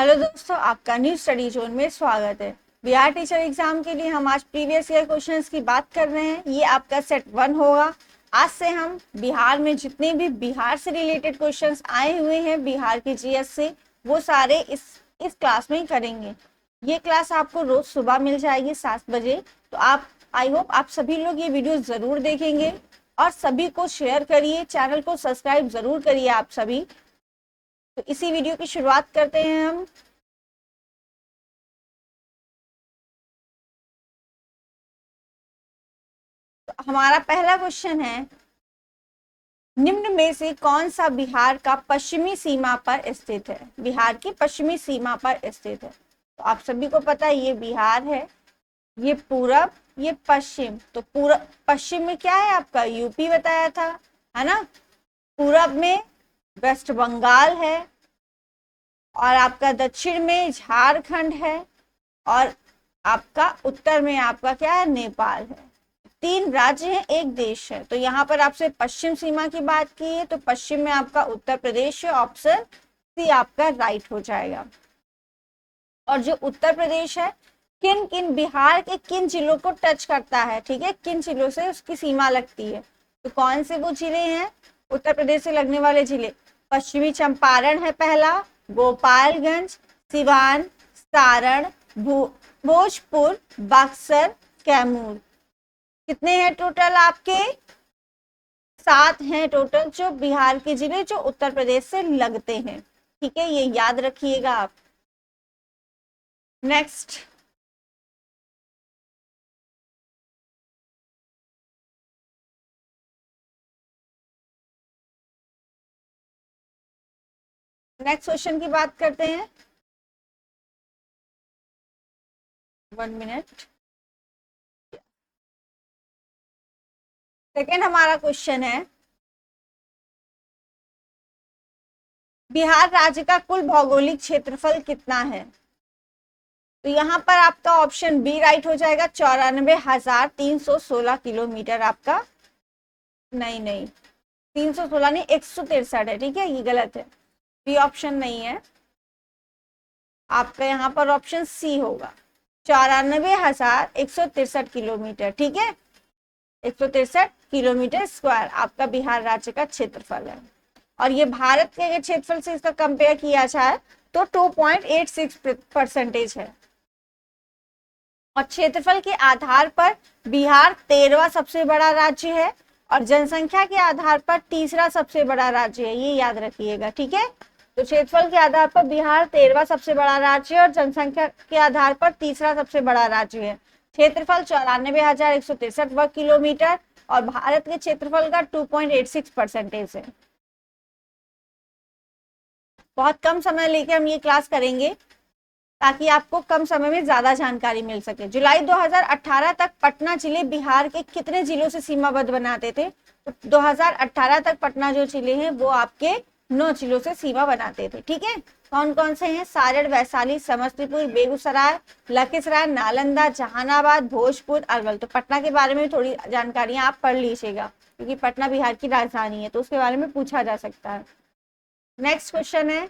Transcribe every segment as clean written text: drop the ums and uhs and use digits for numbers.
Hello दोस्तों, आपका new study zone में स्वागत है। बिहार टीचर एग्जाम के लिए हम आज प्रीवियस ईयर क्वेश्चंस की बात कर रहे हैं। ये आपका सेट 1 होगा। आज से हम बिहार में जितने भी बिहार से रिलेटेड क्वेश्चंस आए हुए हैं बिहार के जीएस से, वो सारे इस क्लास में ही करेंगे। ये क्लास आपको रोज सुबह मिल जाएगी 7 बजे। तो आप आई होप आप सभी लोग ये वीडियो जरूर देखेंगे और सभी को शेयर करिए, चैनल को सब्सक्राइब जरूर करिए आप सभी। तो इसी वीडियो की शुरुआत करते हैं हम। तो हमारा पहला क्वेश्चन है, निम्न में से कौन सा बिहार का पश्चिमी सीमा पर स्थित है? बिहार की पश्चिमी सीमा पर स्थित है। तो आप सभी को पता है ये बिहार है, ये पूरब, ये पश्चिम। तो पूरब पश्चिम में क्या है आपका? यूपी बताया था, है ना। पूरब में वेस्ट बंगाल है और आपका दक्षिण में झारखंड है और आपका उत्तर में आपका क्या है? नेपाल है। 3 राज्य हैं, एक देश है। तो यहाँ पर आपसे पश्चिम सीमा की बात की है, तो पश्चिम में आपका उत्तर प्रदेश है। ऑप्शन सी आपका राइट हो जाएगा। और जो उत्तर प्रदेश है, किन किन बिहार के किन जिलों को टच करता है, ठीक है, किन जिलों से उसकी सीमा लगती है। तो कौन से वो जिले हैं उत्तर प्रदेश से लगने वाले जिले? पश्चिमी चंपारण है पहला, गोपालगंज, सिवान, सारण, भोजपुर, बक्सर, कैमूर। कितने हैं टोटल आपके? 7 हैं टोटल जो बिहार के जिले जो उत्तर प्रदेश से लगते हैं। ठीक है, ये याद रखिएगा आप। नेक्स्ट क्वेश्चन की बात करते हैं। 1 मिनट। सेकेंड हमारा क्वेश्चन है, बिहार राज्य का कुल भौगोलिक क्षेत्रफल कितना है? तो यहाँ पर आपका ऑप्शन बी राइट हो जाएगा, 94,316 किलोमीटर आपका। नहीं 316 नहीं, 163 है। ठीक है, ये गलत है, बी ऑप्शन नहीं है आपका। यहाँ पर ऑप्शन सी होगा, 94,163 किलोमीटर। ठीक है, 163 किलोमीटर स्क्वायर आपका बिहार राज्य का क्षेत्रफल है। और ये भारत के क्षेत्रफल से इसका कंपेयर किया जाए तो 2.86% है। और क्षेत्रफल के आधार पर बिहार 13वां सबसे बड़ा राज्य है और जनसंख्या के आधार पर तीसरा सबसे बड़ा राज्य है, ये याद रखिएगा। ठीक है, तो क्षेत्रफल के आधार पर बिहार 13वां सबसे बड़ा राज्य है और जनसंख्या के आधार पर तीसरा सबसे बड़ा राज्य है। क्षेत्रफल 94,163 वर्ग किलोमीटर और भारत के क्षेत्रफल का 2.86% है। बहुत कम समय लेके हम ये क्लास करेंगे ताकि आपको कम समय में ज्यादा जानकारी मिल सके। जुलाई 2018 तक पटना जिले बिहार के कितने जिलों से सीमाबद्ध बनाते थे? तो 2018 तक पटना जो जिले हैं वो आपके 9 जिलों से सीमा बनाते थे। ठीक है, कौन कौन से हैं? सारण, वैशाली, समस्तीपुर, बेगूसराय, लखीसराय, नालंदा, जहानाबाद, भोजपुर, अरवल। तो पटना के बारे में थोड़ी जानकारी आप पढ़ लीजिएगा क्योंकि पटना बिहार की राजधानी है, तो उसके बारे में पूछा जा सकता है। नेक्स्ट क्वेश्चन है,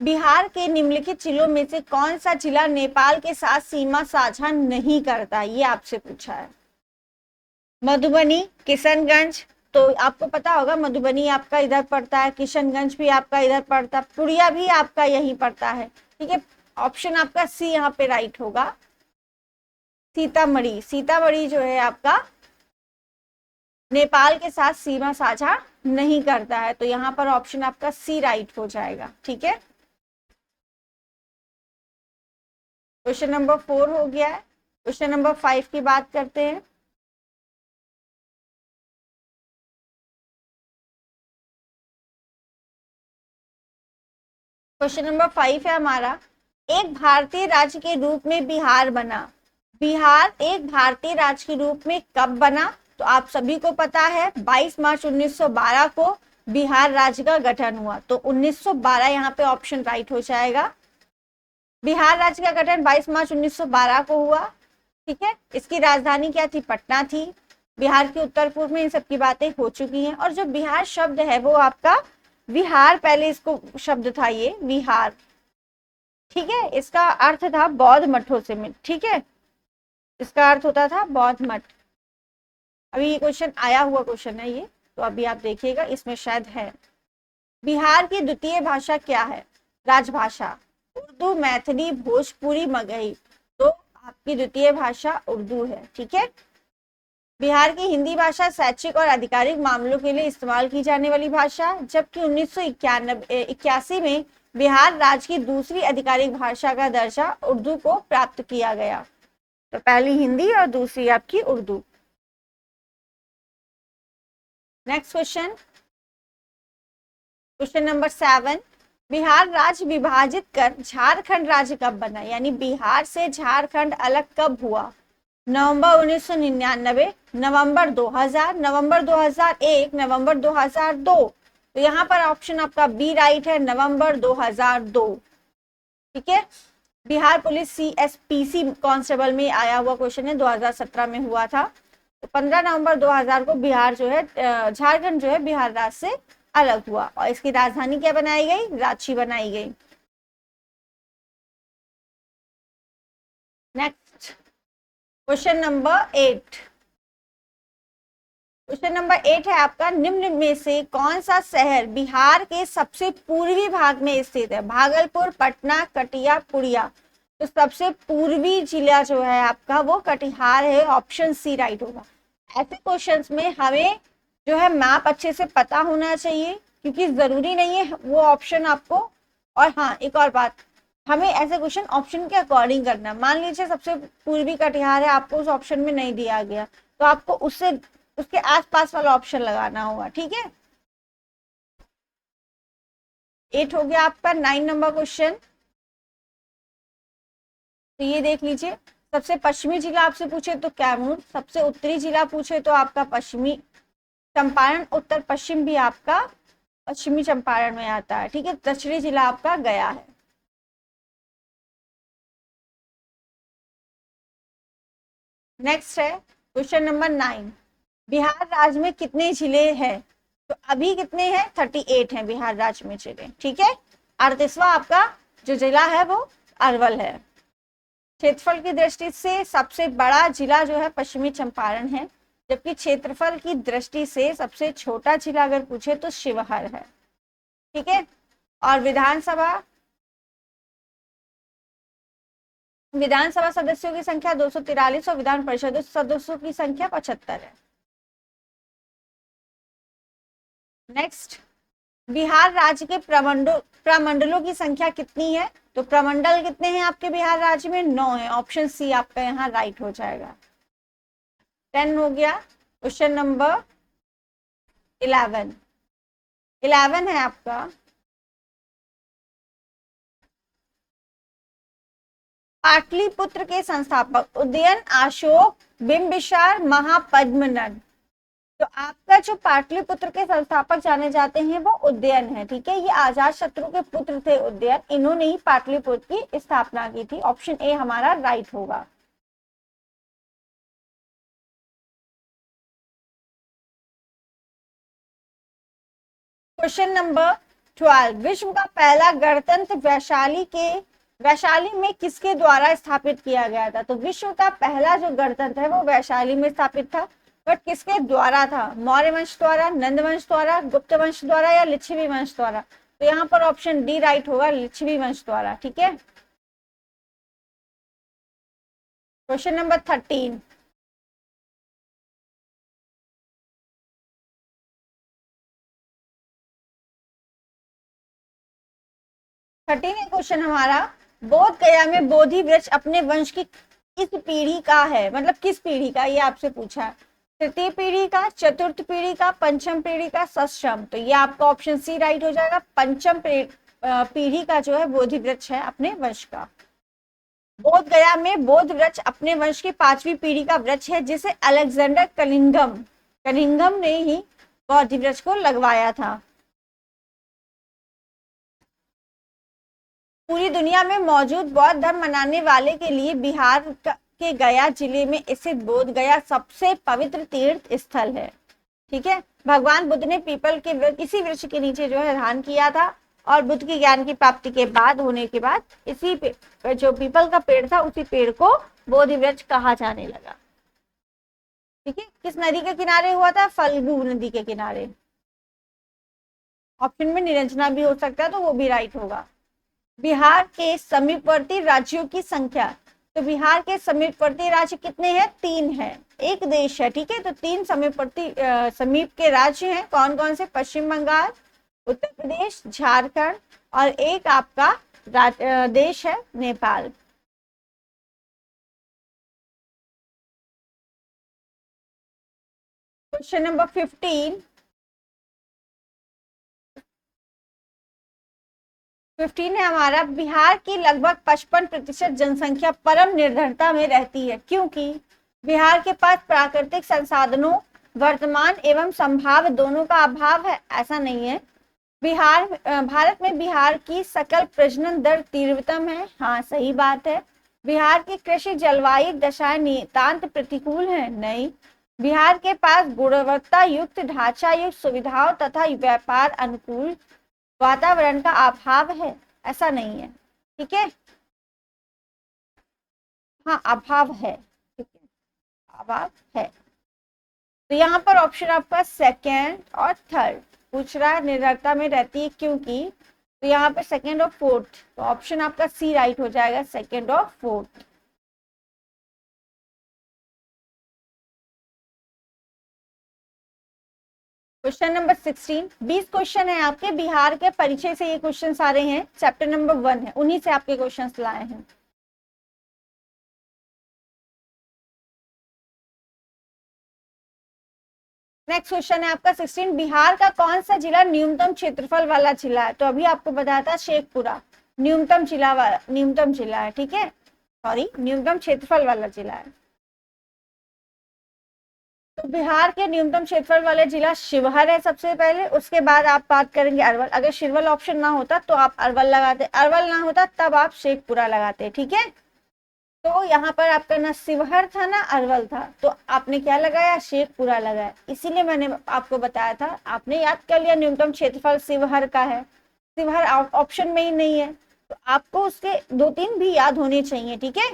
बिहार के निम्नलिखित जिलों में से कौन सा जिला नेपाल के साथ सीमा साझा नहीं करता? ये आपसे पूछा है। मधुबनी, किशनगंज, तो आपको पता होगा मधुबनी आपका इधर पड़ता है, किशनगंज भी आपका इधर पड़ता है, पुरिया भी आपका यहीं पड़ता है। ठीक है, ऑप्शन आपका सी यहाँ पे राइट होगा। सीतामढ़ी जो है आपका नेपाल के साथ सीमा साझा नहीं करता है, तो यहाँ पर ऑप्शन आपका सी राइट हो जाएगा। ठीक है, क्वेश्चन नंबर 4 हो गया है। क्वेश्चन नंबर 5 की बात करते हैं। क्वेश्चन नंबर 5 है हमारा, एक भारतीय राज्य के रूप में बिहार बना। बिहार एक भारतीय राज्य के रूप में कब बना? तो आप सभी को पता है 22 मार्च 1912 को बिहार राज्य का गठन हुआ। तो 1912 यहाँ पे ऑप्शन राइट हो जाएगा। बिहार राज्य का गठन 22 मार्च 1912 को हुआ। ठीक है, इसकी राजधानी क्या थी? पटना थी। बिहार के उत्तर पूर्व में इन सब की बातें हो चुकी हैं। और जो बिहार शब्द है वो आपका विहार पहले इसको शब्द था, ये विहार, ठीक है। इसका अर्थ था बौद्ध मठों से मिल, ठीक है, इसका अर्थ होता था बौद्ध मठ। अभी ये क्वेश्चन आया हुआ क्वेश्चन है ये, तो अभी आप देखिएगा इसमें शायद है। बिहार की द्वितीय भाषा क्या है? राजभाषा, उर्दू, मैथिली, भोजपुरी, मगही। तो आपकी द्वितीय भाषा उर्दू है, ठीक है। बिहार की हिंदी भाषा शैक्षिक और आधिकारिक मामलों के लिए इस्तेमाल की जाने वाली भाषा, जबकि 1981 में बिहार राज्य की दूसरी आधिकारिक भाषा का दर्जा उर्दू को प्राप्त किया गया। तो पहली हिंदी और दूसरी आपकी Urdu. Next question, question number 7, Bihar राज्य विभाजित कर झारखंड राज्य कब बना? यानी बिहार से झारखंड अलग कब हुआ? नवंबर 1999, नवंबर 2000, नवंबर 2001, नवंबर 2002। तो यहाँ पर ऑप्शन आपका बी राइट है, नवंबर 2002, ठीक है। बिहार पुलिस CSPC कांस्टेबल में आया हुआ क्वेश्चन है, 2017 में हुआ था। तो 15 नवंबर 2000 को बिहार जो है, झारखंड जो है बिहार राज्य से अलग हुआ, और इसकी राजधानी क्या बनाई गई? रांची बनाई गई। Next question number 8, question number 8 है आपका, निम्न में से कौन सा शहर बिहार के सबसे पूर्वी भाग में स्थित है? भागलपुर, पटना, कटिया, पुरिया। तो सबसे पूर्वी जिला जो है आपका वो कटिहार है, ऑप्शन सी राइट होगा। ऐसे क्वेश्चंस में हमें जो है मैप अच्छे से पता होना चाहिए, क्योंकि जरूरी नहीं है वो ऑप्शन आपको। और हाँ, एक और बात, हमें ऐसे क्वेश्चन ऑप्शन के अकॉर्डिंग करना। मान लीजिए सबसे पूर्वी कटिहार है, आपको उस ऑप्शन में नहीं दिया गया, तो आपको उससे उसके आसपास वाला ऑप्शन लगाना होगा, ठीक है। 8 हो गया आपका। 9 नंबर क्वेश्चन, तो ये देख लीजिए, सबसे पश्चिमी जिला आपसे पूछे तो कैमूर, सबसे उत्तरी जिला पूछे तो आपका पश्चिमी चंपारण, उत्तर पश्चिम भी आपका पश्चिमी चंपारण में आता है, ठीक है। दक्षिणी जिला आपका गया है। नेक्स्ट है क्वेश्चन नंबर 9, बिहार राज्य में कितने जिले हैं? तो अभी कितने हैं? 38 हैं बिहार राज्य में जिले, ठीक है। 38वां आपका जो जिला है वो अरवल है। क्षेत्रफल की दृष्टि से सबसे बड़ा जिला जो है पश्चिमी चंपारण है, जबकि क्षेत्रफल की दृष्टि से सबसे छोटा जिला अगर पूछे तो शिवहर है, ठीक है। और विधानसभा सदस्यों की संख्या 243 और विधान परिषद सदस्यों की संख्या 75 है। नेक्स्ट, बिहार राज्य के प्रमंडलों की संख्या कितनी है? तो प्रमंडल कितने हैं आपके बिहार राज्य में? 9 है, ऑप्शन सी आपका यहाँ राइट हो जाएगा। 10 हो गया। क्वेश्चन नंबर 11 है आपका, पाटलिपुत्र के संस्थापक उदयन, अशोक, बिंबिसार, महापद्मनंद। तो आपका जो पाटलिपुत्र के संस्थापक जाने जाते हैं वो उदयन है, ठीक है। ये अजात शत्रु के पुत्र थे उदयन, इन्होंने ही पाटलिपुत्र की स्थापना की थी। ऑप्शन ए हमारा राइट होगा। क्वेश्चन नंबर 12, विश्व का पहला गणतंत्र वैशाली में किसके द्वारा स्थापित किया गया था? तो विश्व का पहला जो गणतंत्र है वो वैशाली में स्थापित था, बट किसके द्वारा था? मौर्य वंश द्वारा, नंद वंश द्वारा, गुप्त वंश द्वारा या लिच्छवी वंश द्वारा? तो यहाँ पर ऑप्शन डी राइट होगा, लिच्छवी वंश द्वारा, ठीक है। क्वेश्चन नंबर 13, क्वेश्चन हमारा, बोध गया में बोधि वृक्ष अपने वंश की किस पीढ़ी का है? मतलब किस पीढ़ी का, ये आपसे पूछा है। तृतीय पीढ़ी का, चतुर्थ पीढ़ी का, पंचम पीढ़ी का, षष्ठम। तो ये आपका ऑप्शन सी राइट हो जाएगा, पंचम पीढ़ी का जो है बोधि वृक्ष है अपने वंश का। बोध गया में बोध वृक्ष अपने वंश की 5वीं पीढ़ी का वृक्ष है, जिसे अलेक्जेंडर कनिंघम ने ही बोधि वृक्ष को लगवाया था। पूरी दुनिया में मौजूद बौद्ध धर्म मनाने वाले के लिए बिहार के गया जिले में स्थित बोध गया सबसे पवित्र तीर्थ स्थल है, ठीक है। भगवान बुद्ध ने पीपल के वृक्ष, इसी वृक्ष के नीचे जो है ध्यान किया था, और बुद्ध की ज्ञान की प्राप्ति के बाद होने के बाद इसी जो पीपल का पेड़ था उसी पेड़ को बोधि वृक्ष कहा जाने लगा। ठीक है, किस नदी के किनारे हुआ था? फल्गु नदी के किनारे। ऑप्शन में निरंजना भी हो सकता है तो वो भी राइट होगा। बिहार के समीपवर्ती राज्यों की संख्या, तो बिहार के समीपवर्ती राज्य कितने हैं? 3 है, एक देश है। ठीक है, तो 3 समीपवर्ती समीप के राज्य हैं। कौन कौन से? पश्चिम बंगाल, उत्तर प्रदेश, झारखंड, और एक आपका देश है नेपाल। क्वेश्चन नंबर 15 है हमारा, बिहार की लगभग 55% जनसंख्या परम निर्धनता में रहती है, क्योंकि बिहार के पास प्राकृतिक संसाधनों वर्तमान एवं संभाव्य दोनों का अभाव है? ऐसा नहीं है। भारत में बिहार की सकल प्रजनन दर तीव्रतम है। हाँ, सही बात है। बिहार की कृषि जलवायु दशाएं नितांत प्रतिकूल है? नहीं। बिहार के पास गुणवत्ता युक्त ढांचा युक्त सुविधाओं तथा व्यापार अनुकूल वातावरण का अभाव है? ऐसा नहीं है। ठीक है, हाँ अभाव है। ठीक है, अभाव है। तो यहाँ पर ऑप्शन आपका सेकेंड और थर्ड पूछ रहा है, निर्धनता में रहती है क्योंकि, तो यहाँ पे सेकेंड और फोर्थ, तो ऑप्शन आपका सी राइट हो जाएगा, सेकेंड और फोर्थ। क्वेश्चन नंबर 16, 20 क्वेश्चन है आपके बिहार के परिचय से, ये क्वेश्चन सारे हैं, चैप्टर नंबर 1 है, उन्हीं से आपके क्वेश्चन लाए हैं। नेक्स्ट क्वेश्चन है आपका 16, बिहार का कौन सा जिला न्यूनतम क्षेत्रफल वाला जिला है? तो अभी आपको बताया था शेखपुरा न्यूनतम जिला है। ठीक है, सॉरी, न्यूनतम क्षेत्रफल वाला जिला है। तो बिहार के न्यूनतम क्षेत्रफल वाले जिला शिवहर है सबसे पहले, उसके बाद आप बात करेंगे अरवल। अगर शिवहर ऑप्शन ना होता तो आप अरवल लगाते, अरवल ना होता तब आप शेखपुरा लगाते। ठीक है, तो यहाँ पर आपका ना शिवहर था ना अरवल था, तो आपने क्या लगाया? शेखपुरा लगाया। इसीलिए मैंने आपको बताया था, आपने याद कर लिया न्यूनतम क्षेत्रफल शिवहर का है, शिवहर ऑप्शन में ही नहीं है, तो आपको उसके 2-3 भी याद होने चाहिए। ठीक है,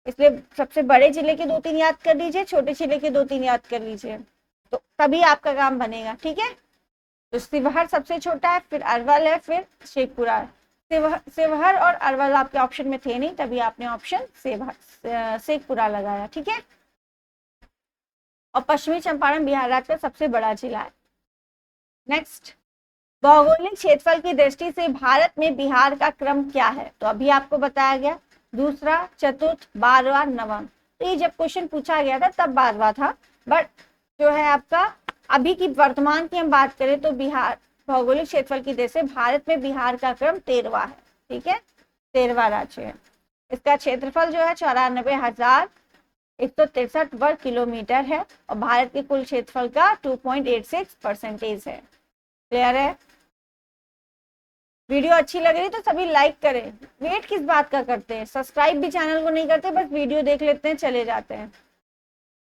इसलिए सबसे बड़े जिले के 2-3 याद कर लीजिए, छोटे जिले के 2-3 याद कर लीजिए, तो तभी आपका काम बनेगा। ठीक है, तो शिवहर सबसे छोटा है, फिर अरवल है, फिर शेखपुरा है। शिवहर और अरवल आपके ऑप्शन में थे नहीं, तभी आपने ऑप्शन शेखपुरा लगाया। ठीक है, और पश्चिमी चंपारण बिहार राज्य का सबसे बड़ा जिला है। नेक्स्ट, भौगोलिक क्षेत्रफल की दृष्टि से भारत में बिहार का क्रम क्या है? तो अभी आपको बताया गया, दूसरा, चतुर्थ, 12वां, नवम। तो ये जब क्वेश्चन पूछा गया था तब 12वां था, बट जो है आपका अभी की वर्तमान की हम बात करें तो बिहार भौगोलिक क्षेत्रफल की दृष्टि से भारत में बिहार का क्रम 13वां है। ठीक है, 13वां राज्य है। इसका क्षेत्रफल जो है 94,163 वर्ग किलोमीटर है, और भारत के कुल क्षेत्रफल का 2.86% है। क्लियर है? वीडियो अच्छी लग रही तो सभी लाइक करें, वेट किस बात का करते हैं, सब्सक्राइब भी चैनल को नहीं करते, बस वीडियो देख लेते हैं चले जाते हैं।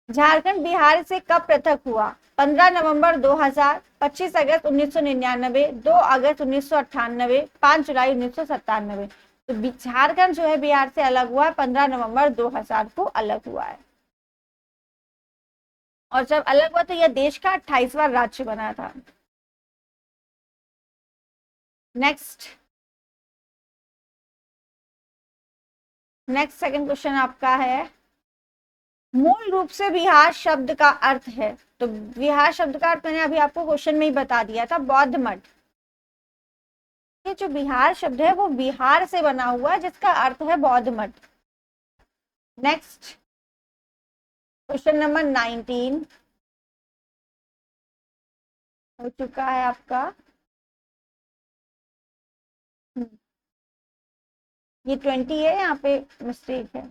झारखंड बिहार से कब पृथक हुआ? 15 नवंबर 2000, 25 अगस्त 1999, 2 अगस्त 1998, 5 जुलाई 1997। तो झारखंड जो है बिहार से अलग हुआ है 15 नवंबर 2000 को अलग हुआ है, और जब अलग हुआ तो यह देश का 28वां राज्य बना था। नेक्स्ट सेकंड क्वेश्चन आपका है, मूल रूप से बिहार शब्द का अर्थ है? तो बिहार शब्द का अर्थ मैंने अभी आपको क्वेश्चन में ही बता दिया था, बौद्ध मठ। ये जो बिहार शब्द है वो बिहार से बना हुआ है, जिसका अर्थ है बौद्ध मठ। नेक्स्ट क्वेश्चन नंबर 19 हो चुका है आपका। ये 20 है, यहाँ पे मिस्टेक है।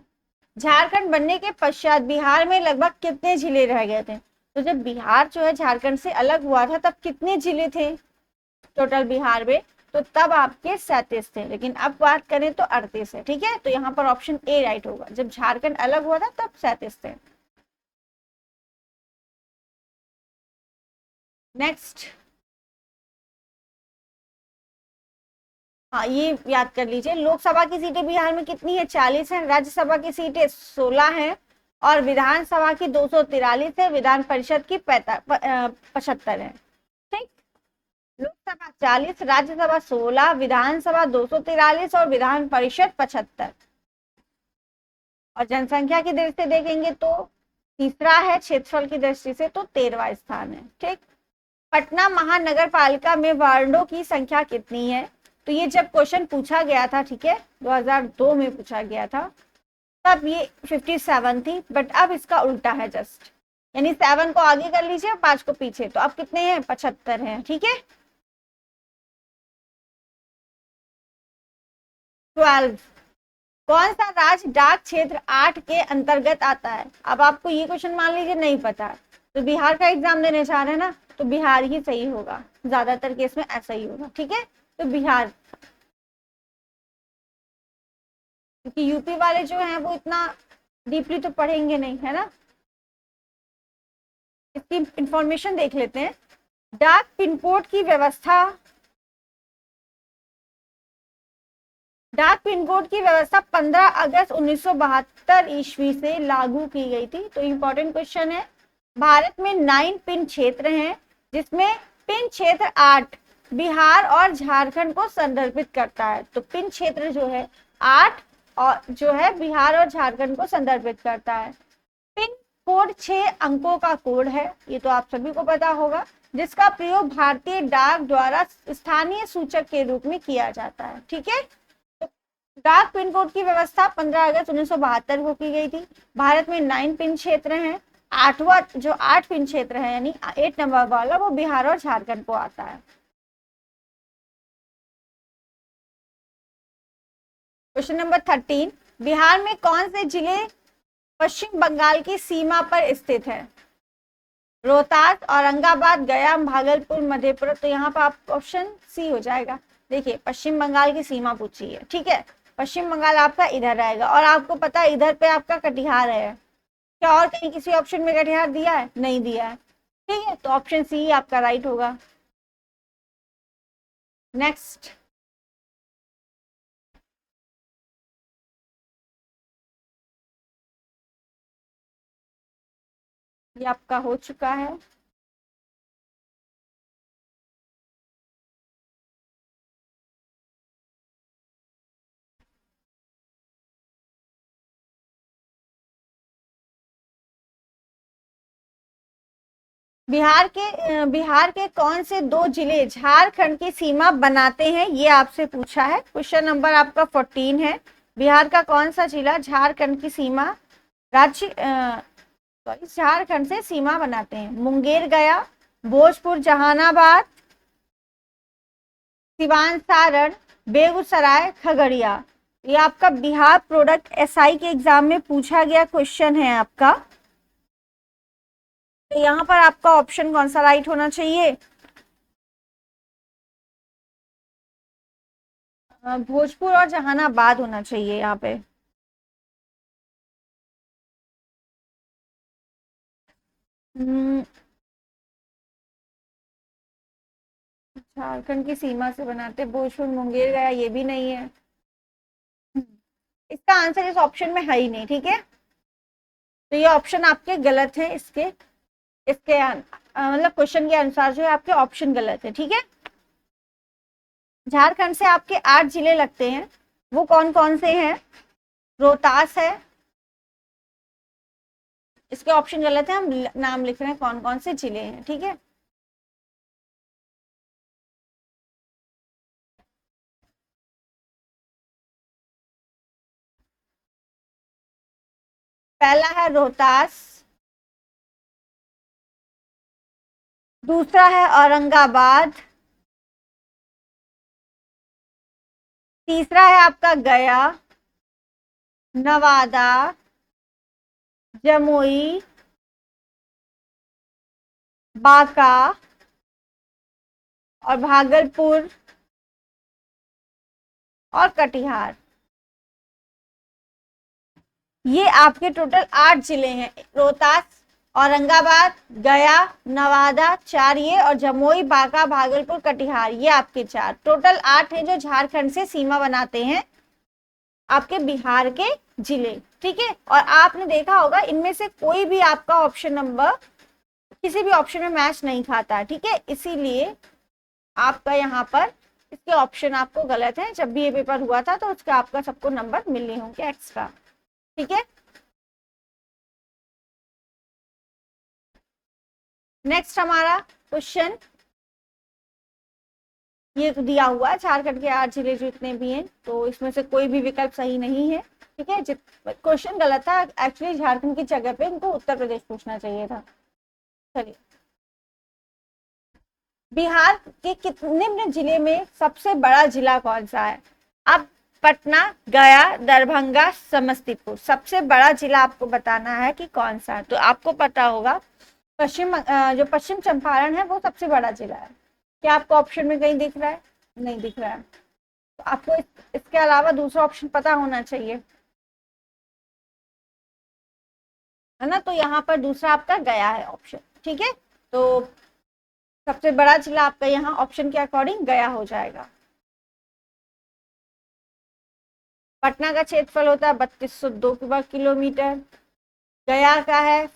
झारखंड बनने के पश्चात बिहार में लगभग कितने जिले रह गए थे? तो जब बिहार जो है झारखंड से अलग हुआ था तब कितने जिले थे टोटल बिहार में? तो तब आपके 37 थे, लेकिन अब बात करें तो 38 है। ठीक है, तो यहाँ पर ऑप्शन ए राइट होगा, जब झारखंड अलग हुआ था तब 37 थे। नेक्स्ट, हाँ ये याद कर लीजिए, लोकसभा की सीटें बिहार में कितनी है? 40 है। राज्यसभा की सीटें 16 हैं और विधानसभा की 243 है। विधान परिषद की 75 है। ठीक, लोकसभा 40, राज्यसभा 16, विधानसभा 243 और विधान परिषद 75। और जनसंख्या की दृष्टि से देखेंगे तो तीसरा है, क्षेत्रफल की दृष्टि से तो 13वां स्थान है। ठीक, पटना महानगर पालिका में वार्डों की संख्या कितनी है? तो ये जब क्वेश्चन पूछा गया था, ठीक है, 2002 में पूछा गया था, तब ये 57 थी, बट अब इसका उल्टा है जस्ट, यानी 7 को आगे कर लीजिए और 5 को पीछे, तो अब कितने हैं? 75 हैं। ठीक है, 12, कौन सा राज्य डाक क्षेत्र 8 के अंतर्गत आता है? अब आपको ये क्वेश्चन मान लीजिए नहीं पता है, तो बिहार का एग्जाम देने चाह रहे हैं ना, तो बिहार ही सही होगा, ज्यादातर केस में ऐसा ही होगा। ठीक है, तो बिहार, क्योंकि यूपी वाले जो हैं वो इतना डीपली तो पढ़ेंगे नहीं, है ना। इसकी इंफॉर्मेशन देख लेते हैं। डाक पिन कोड की व्यवस्था, डाक पिन कोड की व्यवस्था 15 अगस्त 1972 ईस्वी से लागू की गई थी। तो इंपॉर्टेंट क्वेश्चन है, भारत में 9 पिन क्षेत्र हैं, जिसमें पिन क्षेत्र 8 बिहार और झारखंड को संदर्भित करता है। तो पिन क्षेत्र जो है 8 और जो है बिहार और झारखंड को संदर्भित करता है। पिन कोड 6 अंकों का कोड है, ये तो आप सभी को पता होगा, जिसका प्रयोग भारतीय डाक द्वारा स्थानीय सूचक के रूप में किया जाता है। ठीक है, डाक पिन कोड की व्यवस्था 15 अगस्त 1972 को की गई थी। भारत में 9 पिन क्षेत्र हैं, 8वां जो 8 पिन क्षेत्र है यानी 8 नंबर वाला वो बिहार और झारखंड को आता है। क्वेश्चन नंबर 13, बिहार में कौन से जिले पश्चिम बंगाल की सीमा पर स्थित है? रोहतास, औरंगाबाद, गया, भागलपुर, मधेपुरा। तो यहाँ पर आप ऑप्शन सी हो जाएगा। देखिए, पश्चिम बंगाल की सीमा पूछी है, ठीक है, पश्चिम बंगाल आपका इधर रहेगा, और आपको पता है इधर पे आपका कटिहार है। क्या और कहीं किसी ऑप्शन में कटिहार दिया है? नहीं दिया है। ठीक है, तो ऑप्शन सी आपका राइट होगा। नेक्स्ट, ये आपका हो चुका है। बिहार के कौन से 2 जिले झारखंड की सीमा बनाते हैं, ये आपसे पूछा है। क्वेश्चन नंबर आपका 14 है, बिहार का कौन सा जिला झारखंड की सीमा राज्य सॉरी झारखंड से सीमा बनाते हैं? मुंगेर, गया, भोजपुर, जहानाबाद, सिवान, सारण, बेगूसराय, खगड़िया। ये आपका बिहार प्रोडक्ट एसआई के एग्जाम में पूछा गया क्वेश्चन है आपका। तो यहाँ पर आपका ऑप्शन कौन सा राइट होना चाहिए? भोजपुर और जहानाबाद होना चाहिए यहाँ पे। झारखंड की सीमा से बनाते, भोजपुर, मुंगेर, गया, ये भी नहीं है। इसका आंसर इस ऑप्शन में है ही नहीं। ठीक है, तो ये ऑप्शन आपके गलत है। इसके इसके मतलब क्वेश्चन के अनुसार जो है आपके ऑप्शन गलत है। ठीक है, झारखंड से आपके 8 जिले लगते हैं, वो कौन कौन से हैं? रोहतास है, इसके ऑप्शन गलत है, हम नाम लिख रहे हैं कौन कौन से जिले हैं। ठीक है, पहला है रोहतास, दूसरा है औरंगाबाद, तीसरा है आपका गया, नवादा, जमुई, बांका और भागलपुर और कटिहार। ये आपके टोटल 8 जिले हैं। रोहतास औरंगाबाद, गया, नवादा 4 ये, और जमुई, बांका, भागलपुर, कटिहार ये आपके 4, टोटल 8 है जो झारखंड से सीमा बनाते हैं आपके बिहार के जिले। ठीक है, और आपने देखा होगा इनमें से कोई भी आपका ऑप्शन नंबर किसी भी ऑप्शन में मैच नहीं खाता है। ठीक है, इसीलिए आपका यहाँ पर इसके ऑप्शन आपको गलत है। जब भी ये पेपर हुआ था तो उसका आपका सबको नंबर मिलने होंगे एक्स्ट्रा। ठीक है, नेक्स्ट हमारा क्वेश्चन ये दिया हुआ है झारखंड के 8 जिले जितने भी हैं, तो इसमें से कोई भी विकल्प सही नहीं है। ठीक है, क्वेश्चन गलत था एक्चुअली, झारखंड की जगह पे इनको उत्तर प्रदेश पूछना चाहिए था। चलिए, बिहार के निम्न जिले में सबसे बड़ा जिला कौन सा है? अब पटना, गया, दरभंगा, समस्तीपुर, सबसे बड़ा जिला आपको बताना है कि कौन सा है। तो आपको पता होगा जो पश्चिम चंपारण है वो सबसे बड़ा जिला है। क्या आपको ऑप्शन में कहीं दिख रहा है? नहीं दिख रहा है, तो आपको इसके अलावा दूसरा ऑप्शन पता होना चाहिए, है ना। तो यहाँ पर दूसरा आपका गया है ऑप्शन। ठीक है, तो सबसे बड़ा जिला आपका यहाँ ऑप्शन के अकॉर्डिंग गया हो जाएगा। पटना का क्षेत्रफल होता है 3202 किलोमीटर, गया का है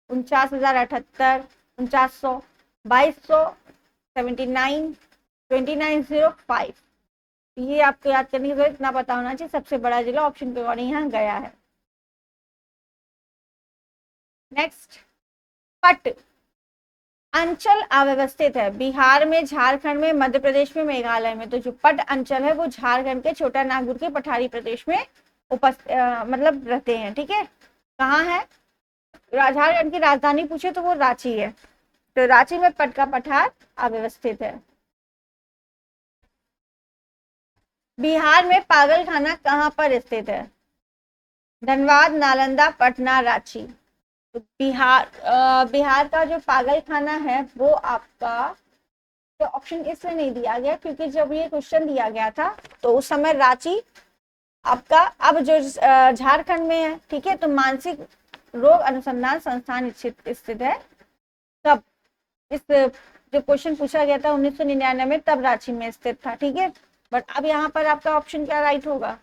49,078, 4900, 2200, 79, 2905। ये आपको याद करने की जरूरत, इतना पता होना चाहिए। सबसे बड़ा जिला ऑप्शन के अकॉर्डिंग यहाँ गया है। नेक्स्ट, पट अंचल अव्यवस्थित है बिहार में, झारखंड में, मध्य प्रदेश में, मेघालय में। तो जो पट अंचल है वो झारखंड के छोटा नागपुर के पठारी प्रदेश में मतलब रहते हैं। ठीक है, कहाँ है? झारखंड की राजधानी पूछे तो वो रांची है, तो रांची में पट का पठार अव्यवस्थित है। बिहार में पागलखाना कहाँ पर स्थित है? धनबाद, नालंदा, पटना, रांची। तो बिहार का जो पागलखाना है वो आपका, तो ऑप्शन इसलिए नहीं दिया गया क्योंकि जब ये क्वेश्चन दिया गया था तो उस समय रांची आपका, अब जो झारखंड में है। ठीक है, तो मानसिक रोग अनुसंधान संस्थान स्थित है। तब इस जो क्वेश्चन पूछा गया था 1999 में, तब रांची में स्थित था। ठीक है, बट अब यहाँ पर आपका ऑप्शन क्या राइट होगा?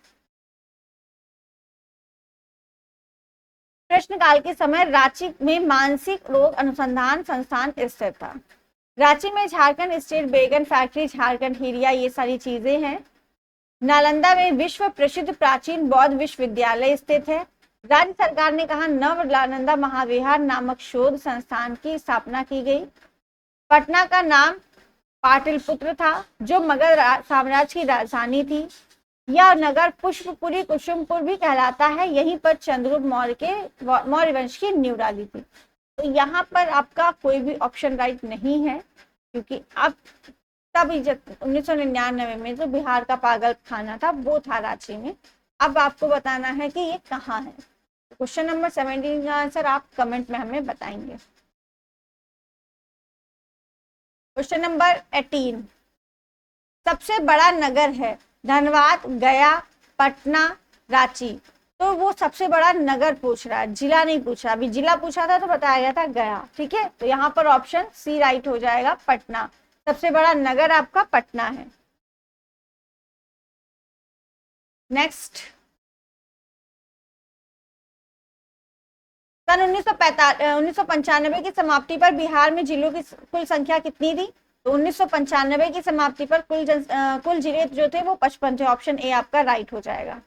प्रश्नकाल के समय रांची में मानसिक रोग अनुसंधान संस्थान स्थित था। रांची में झारखंड स्टेट बेगन फैक्ट्री, झारखंड हीरिया, ये सारी चीजें हैं। नालंदा में विश्व प्रसिद्ध प्राचीन बौद्ध विश्वविद्यालय स्थित है। राज्य सरकार ने कहा नव नालंदा महाविहार नामक शोध संस्थान की स्थापना की गई। पटना का नाम पाटलिपुत्र था जो मगध साम्राज्य की राजधानी थी। यह नगर पुष्पपुरी कुसुमपुर भी कहलाता है। यहीं पर चंद्रगुप्त मौर्य वंश की नींव डाली थी। तो यहाँ पर आपका कोई भी ऑप्शन राइट नहीं है क्योंकि अब तब 1999 में जो बिहार का पागलखाना था वो था रांची में। अब आपको बताना है कि ये कहाँ है। क्वेश्चन नंबर 17 का आंसर आप कमेंट में हमें बताएंगे। क्वेश्चन नंबर 18, सबसे बड़ा नगर है धनबाद, गया, पटना, रांची। तो वो सबसे बड़ा नगर पूछ रहा है, जिला नहीं पूछा। अभी जिला पूछा था तो बताया गया था गया। ठीक है, तो यहाँ पर ऑप्शन सी राइट हो जाएगा, पटना। सबसे बड़ा नगर आपका पटना है। नेक्स्ट, सन 1995 की समाप्ति पर बिहार में जिलों की कुल संख्या कितनी थी? तो 1995 की समाप्ति पर कुल जिले जो थे वो 55 थे। ऑप्शन ए आपका राइट हो जाएगा।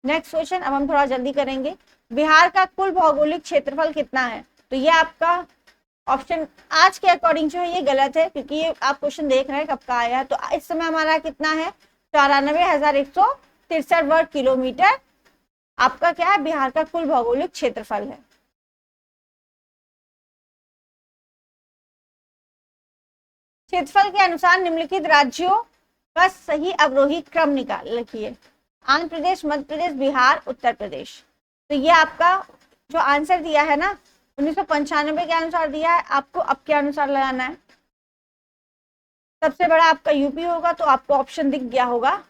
नेक्स्ट क्वेश्चन, अब हम थोड़ा जल्दी करेंगे। बिहार का कुल भौगोलिक क्षेत्रफल कितना है? तो ये आपका ऑप्शन आज के अकॉर्डिंग जो है ये गलत है क्योंकि ये आप क्वेश्चन देख रहे हैं कब का आया है। तो इस समय हमारा कितना है? 94,163 वर्ग किलोमीटर आपका क्या है? बिहार का कुल भौगोलिक क्षेत्रफल है। क्षेत्रफल के अनुसार निम्नलिखित राज्यों का सही अवरोही क्रम निकाल लिखिए। आंध्र प्रदेश, मध्य प्रदेश, बिहार, उत्तर प्रदेश। तो ये आपका जो आंसर दिया है ना 1995 के अनुसार दिया है, आपको अब के अनुसार लगाना है। सबसे बड़ा आपका यूपी होगा तो आपको ऑप्शन दिख गया होगा